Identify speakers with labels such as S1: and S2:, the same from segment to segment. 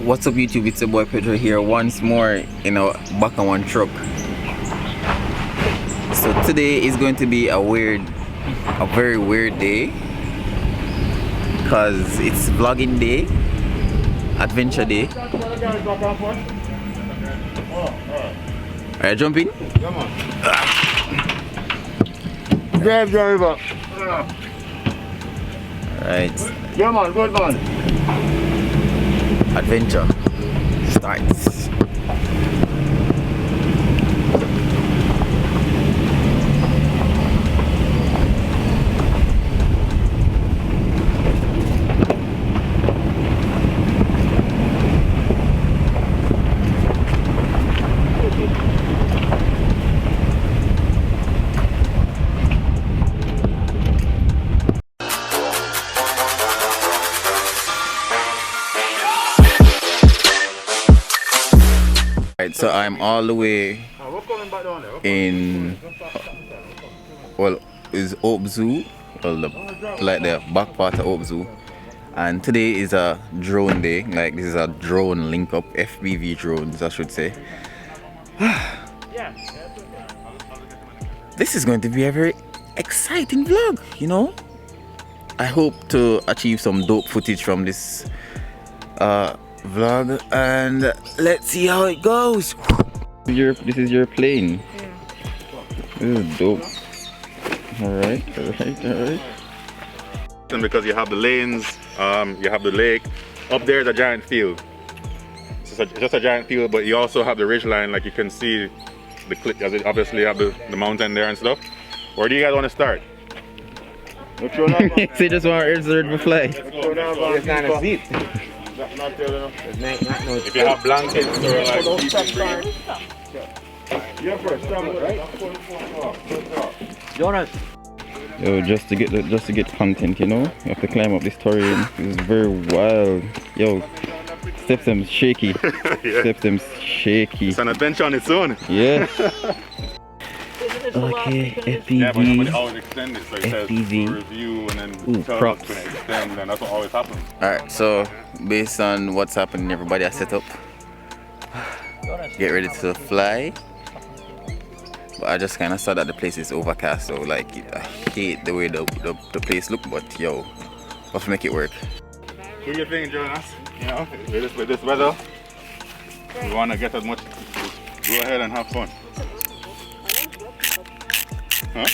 S1: What's up YouTube, it's your boy Pedro here once more in a back on one truck. So today is going to be a very weird day, because it's vlogging day, adventure day. Are you jumping?
S2: Come on. Grab driver.
S1: Alright.
S2: Come on, good man.
S1: Adventure starts. So I'm all the way in, well, is Oak Zoo, well, like the back part of Oak Zoo, and today is a drone day. Like, this is a drone link up, FPV drones I should say. This is going to be a very exciting vlog, you know. I hope to achieve some dope footage from this vlog, and let's see how it goes. This is your plane. Yeah. This is dope. Alright.
S3: And because you have the lanes, you have the lake. Up there is a giant field. It's just a giant field, but you also have the ridge line, like you can see the cliff, as it obviously have the mountain there and stuff. Where do you guys want to start?
S1: They just want to fly.
S2: It's not a seat.
S3: If you have blankets or like
S2: Jonas.
S1: Yo, just to get content, you know, you have to climb up this terrain. It's very wild. Yo, steps them shaky.
S3: Yeah.
S1: Steps them shaky.
S3: It's an adventure on its own.
S1: Yeah. Okay, FPV.
S3: Yeah, but nobody always extend it, so it says
S1: FPV.
S3: review and then tell
S1: props.
S3: us when it extend, and that's what always happens.
S1: Alright, so based on what's happening, everybody has set up. Get ready to fly. But I just kind of saw that the place is overcast, so like I hate the way the place look, but yo, we'll have to make it work.
S3: Do your thing, Jonas. You know, with this weather, we want to get as much. Go ahead and have fun. Huh?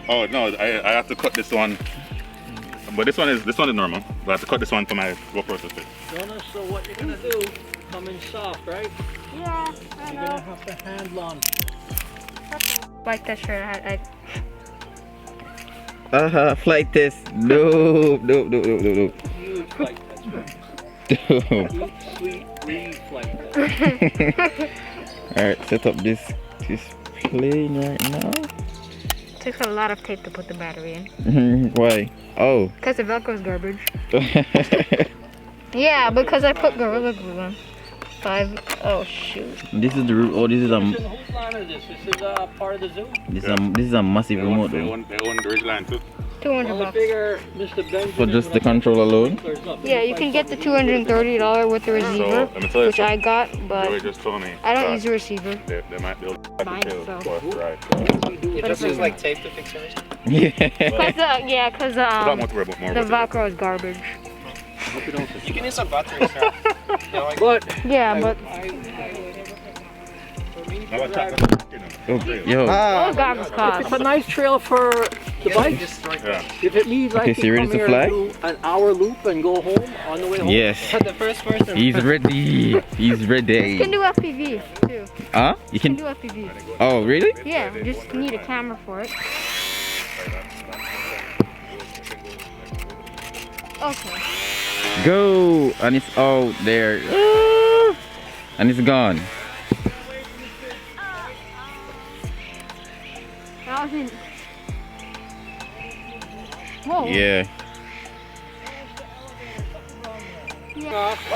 S3: Oh no, I have to cut this one. But this one is normal. But I have to cut this one for my GoPro to fit.
S4: Jonas, so what you're gonna do? Come in soft, right?
S5: Yeah, I
S4: You're
S5: know.
S4: gonna have to handle on.
S5: Like that shirt.
S1: Flight test. Nope.
S4: You flight test, right? Sweet flight test.
S1: Alright, set up this plane right now.
S5: Took a lot of tape to put the battery in.
S1: Why? Oh.
S5: Because the Velcro is garbage. Yeah, because I put Gorilla Glue on. Oh shoot.
S1: This is the route. Oh, this is a.
S4: Whose line is this? This is part of the zoo.
S1: This is a massive remote.
S3: They own the ridge line too.
S5: 200
S4: Well, I
S5: bucks.
S4: figure Mr. Benjamin
S1: For just the control alone?
S5: Yeah, you can get the $230 with the receiver,
S3: let me tell you
S5: which I
S3: something.
S5: got,
S3: Joey
S5: but
S3: just told me
S5: I don't
S3: that
S5: use the receiver.
S3: They might build
S5: Mine, so.
S3: right.
S4: It just looks like tape to fix everything.
S1: Yeah.
S5: Because
S3: More
S5: the Velcro is garbage.
S4: You can use some batteries, right? But
S5: Yeah, but
S1: Yo.
S5: those goggles
S4: it's
S5: cost.
S4: a nice trail for the bike.
S3: Yeah.
S4: If it means I
S1: Okay,
S4: can
S1: so you ready
S4: come
S1: to
S4: here
S1: fly?
S4: and do an hour loop and go home on the way home.
S1: Yes.
S4: The first person.
S1: He's ready. He's
S5: You
S1: ready.
S5: can do FPV too.
S1: Huh? You
S5: You can
S1: can.
S5: do FPV.
S1: Oh, really?
S5: Yeah, you just need a camera for it. Okay.
S1: Go, and it's out there. And it's gone.
S5: That was in. Whoa.
S1: Yeah.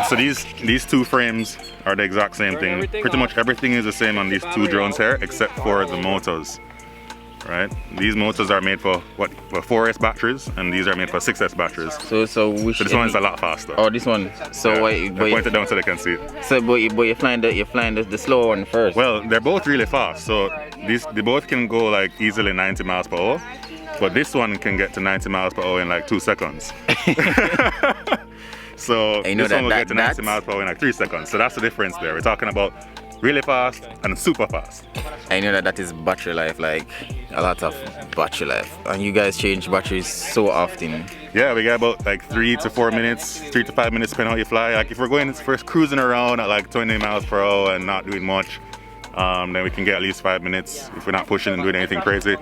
S3: So these two frames are the exact same thing. Pretty much everything is the same on these two drones here, except for the motors. right? These motors are made for 4S batteries, and these are made for 6S batteries.
S1: So which?
S3: So this one is a lot faster.
S1: Oh, this one. So
S3: Yeah.
S1: why?
S3: I point it down so they can see it.
S1: So but you're flying the slower one first.
S3: Well, they're both really fast. So they both can go like easily 90 miles per hour, but this one can get to 90 miles per hour in like 2 seconds. So
S1: you know
S3: this one will get to 90 miles per hour in like 3 seconds. So that's the difference there. We're talking about really fast and super fast.
S1: I know that is battery life, like a lot of battery life. And you guys change batteries so often.
S3: Yeah, we get about like 3 to 4 minutes, 3 to 5 minutes depending on how you fly. Like if we're going first cruising around at like 20 miles per hour and not doing much, then we can get at least 5 minutes if we're not pushing and doing anything crazy.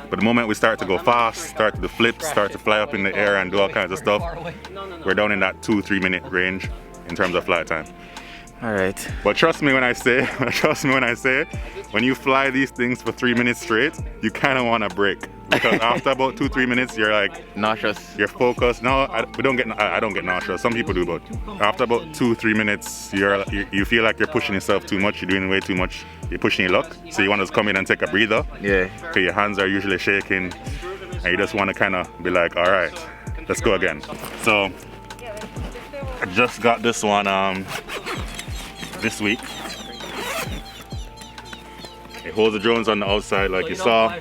S3: But the moment we start to go fast, start to do flips, start to fly up in the air and do all kinds of stuff, we're down in that 2-3 minute range in terms of flight time.
S1: All right.
S3: But trust me when I say, when you fly these things for 3 minutes straight, you kind of want to break. Because after about 2-3 minutes, you're like
S1: nauseous.
S3: You're focused. No, I don't get nauseous. Some people do, but after about 2-3 minutes, you feel like you're pushing yourself too much. You're doing way too much. You're pushing your luck. So you want to come in and take a breather.
S1: Yeah.
S3: Because your hands are usually shaking, and you just want to kind of be like, all right, let's go again. So I just got this one this week. It holds the drones on the outside like you saw,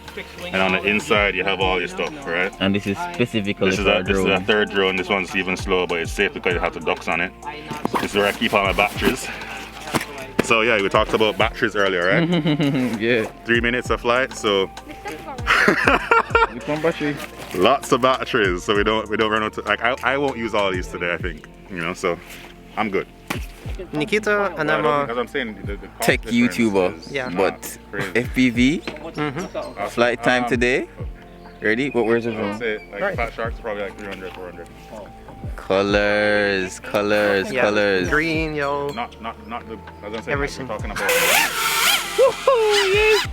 S3: and on the inside you have all your stuff, right?
S1: And this is specifically
S3: this is a third drone. This one's even slower, but it's safe because it has the ducks on it. This is where I keep all my batteries. So yeah, we talked about batteries earlier, right?
S1: Yeah.
S3: 3 minutes of flight, so
S1: Which one battery?
S3: lots of batteries, so we don't run out. Like I won't use all these today, I think. You know, so I'm good.
S4: Nikita and I'm
S3: As I'm saying, the
S1: Tech
S3: cost difference
S1: YouTuber,
S3: is
S4: Yeah.
S1: but
S3: crazy.
S1: FPV flight time today. Ready? Where's the
S3: I would
S1: drone?
S3: say like Fat Sharks is probably like 300, 400.
S1: Colors, colors,
S4: yeah,
S1: colors.
S4: green, yellow.
S3: Not the. As I'm saying,
S4: Everything.
S3: like, we're talking about.
S1: Woohoo! Yeah.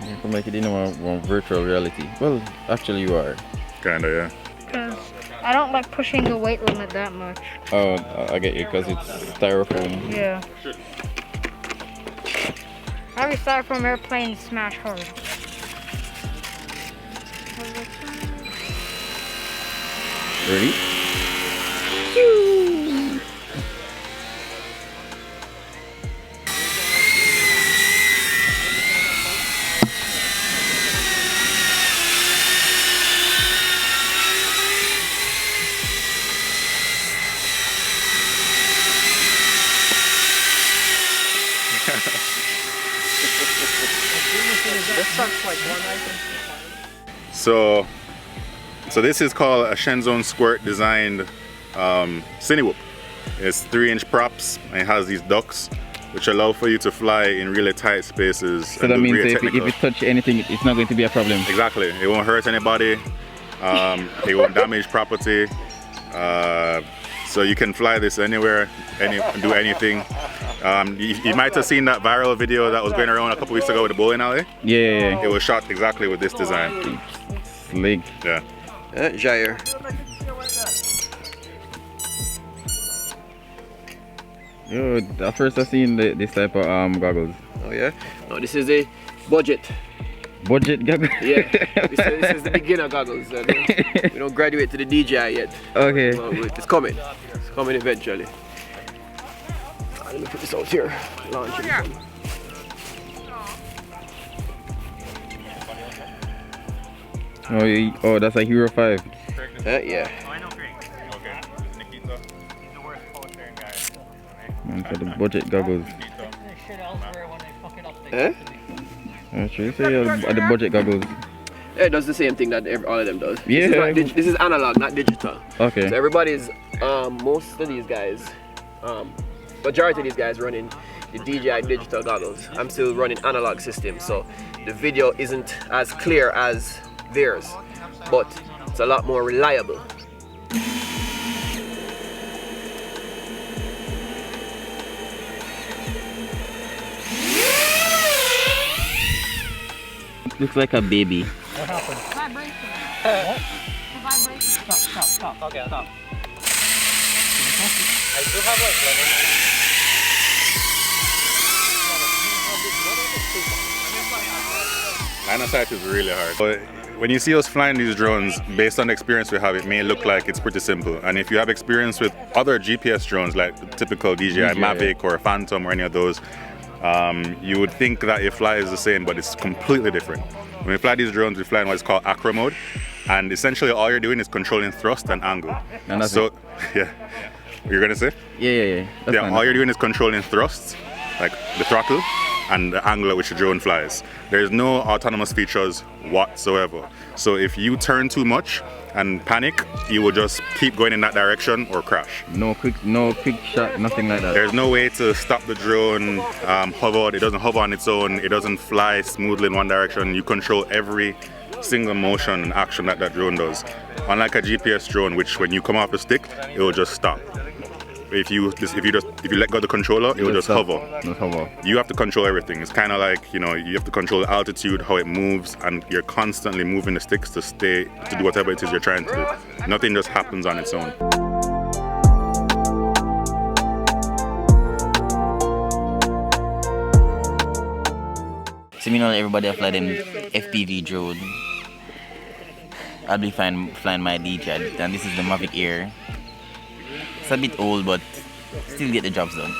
S1: You can make it in one virtual reality. Well, actually you are.
S3: Kinda, yeah.
S5: Because I don't like pushing the weight limit that much.
S1: Oh, I get you, because it's styrofoam.
S5: Yeah. Every styrofoam airplane smash hard.
S1: Ready?
S3: So this is called a Shenzhen Squirt designed CineWhoop. It's 3-inch props and it has these ducts which allow for you to fly in really tight spaces.
S1: So that means if you touch anything, it's not going to be a problem.
S3: Exactly. It won't hurt anybody. It won't damage property. So you can fly this anywhere, do anything. You might have seen that viral video that was going around a couple weeks ago with the bowling alley.
S1: Yeah.
S3: It was shot exactly with this design.
S1: Slick.
S3: Yeah.
S4: Jair.
S1: Yo, at first I seen this type of goggles.
S2: Oh yeah? No, this is a budget.
S1: Budget goggles?
S2: Yeah. This is the beginner goggles. We don't graduate to the DJI yet.
S1: Okay.
S2: Well, it's coming. It's coming eventually. Let me put this out here. Launch it.
S1: Oh, that's a Hero 5.
S2: Yeah.
S1: Man, for the budget goggles.
S2: Eh?
S1: Actually, say the budget goggles.
S2: Yeah, it does the same thing that all of them does.
S1: Yeah.
S2: This is analog, not digital.
S1: Okay.
S2: So everybody's, most of these guys, majority of these guys running the DJI digital goggles. I'm still running analog system, so the video isn't as clear as theirs, but it's a lot more reliable.
S1: Looks like a baby.
S5: What happened? Vibration. What? The vibration. Stop. Okay, stop.
S4: I do have like
S3: Line of sight is really hard. But when you see us flying these drones, based on the experience we have, it may look like it's pretty simple. And if you have experience with other GPS drones, like the typical DJI Mavic or Phantom or any of those, you would think that it flies the same, but it's completely different. When we fly these drones, we fly in what's called Acro mode. And essentially all you're doing is controlling thrust and angle.
S1: And that's
S3: so, yeah. You're gonna say?
S1: Yeah. That's fine.
S3: All you're doing is controlling thrust, like the throttle, and the angle at which the drone flies. There's no autonomous features whatsoever. So if you turn too much and panic, you will just keep going in that direction or crash.
S1: No quick shot, nothing like that.
S3: There's no way to stop the drone hover. It doesn't hover on its own. It doesn't fly smoothly in one direction. You control every single motion and action that that drone does. Unlike a GPS drone, which when you come off the stick, it will just stop. If you let go of the controller, it will just hover. You have to control everything. It's kind of like, you know, you have to control the altitude, how it moves, and you're constantly moving the sticks to do whatever it is you're trying to do. Nothing just happens on its own.
S1: So, you know, everybody I fly them FPV drone. I'll be flying my DJI, and this is the Mavic Air. It's a bit old, but still get the jobs done.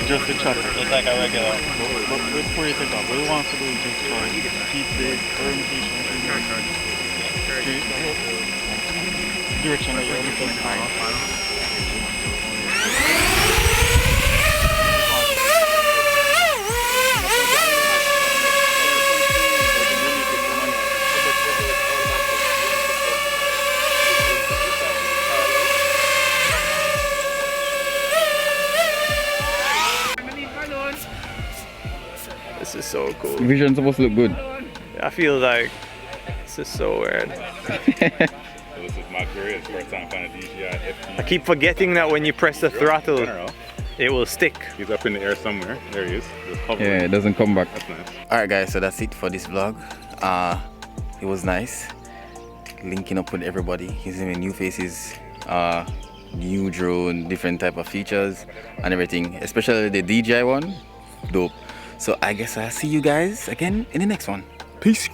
S6: Just the chucker. Just like a regular. But before you take off, what we want to do is just keep the orientation direction that you're looking for.
S2: This is so cool.
S1: Vision's supposed to look good.
S2: I feel like this is so weird.
S3: This is my career, it's first time finding DJI FPV.
S2: I keep forgetting that when you press the throttle, it will stick.
S3: He's up in the air somewhere. There he is.
S1: Yeah, it doesn't come back.
S3: That's nice.
S1: Alright guys, so that's it for this vlog. It was nice linking up with everybody. He's in new faces, new drone, different type of features and everything, especially the DJI one. Dope. So I guess I'll see you guys again in the next one. Peace.